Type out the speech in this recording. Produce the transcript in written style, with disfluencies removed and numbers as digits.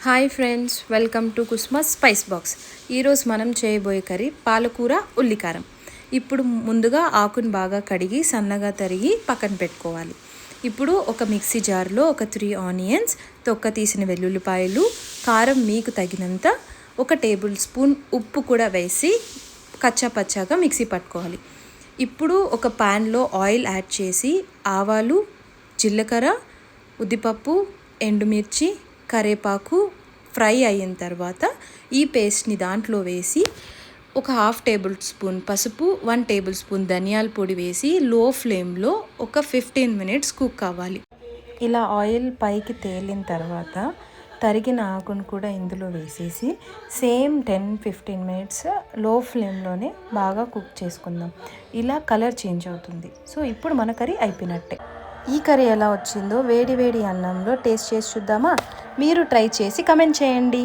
Hi friends, welcome to కుస్మస్ spice box. ఈరోజు మనం చేయబోయే కర్రీ పాలకూర ఉల్లికారం. ఇప్పుడు ముందుగా ఆకును బాగా కడిగి సన్నగా తరిగి పక్కన పెట్టుకోవాలి. ఇప్పుడు ఒక మిక్సీ జార్లో ఒక 3 ఆనియన్స్, తొక్క తీసిన వెల్లుల్లిపాయలు, కారం మీకు తగినంత, 1 టేబుల్ స్పూన్ ఉప్పు కూడా వేసి కచ్చా పచ్చాగా మిక్సీ పట్టుకోవాలి. ఇప్పుడు ఒక ప్యాన్లో ఆయిల్ యాడ్ చేసి ఆవాలు, జీలకర్ర, ఉద్దిపప్పు, ఎండుమిర్చి, కరివేపాకు ఫ్రై అయిన తర్వాత ఈ పేస్ట్ని దాంట్లో వేసి ఒక 1/2 టేబుల్ స్పూన్ పసుపు, 1 టేబుల్ స్పూన్ ధనియాల పొడి వేసి లో ఫ్లేమ్లో ఒక 15 మినిట్స్ కుక్ అవ్వాలి. ఇలా ఆయిల్ పైకి తేలిన తర్వాత తరిగిన ఆకును కూడా ఇందులో వేసేసి సేమ్ 10-15 మినిట్స్ లో ఫ్లేమ్లోనే బాగా కుక్ చేసుకుందాం. ఇలా కలర్ చేంజ్ అవుతుంది. సో ఇప్పుడు మన కర్రీ అయిపోయినట్టే. ఈ కర్రీ ఎలా వచ్చిందో వేడి వేడి అన్నంలో టేస్ట్ చేసి చూద్దామా? మీరు ట్రై చేసి కమెంట్ చేయండి.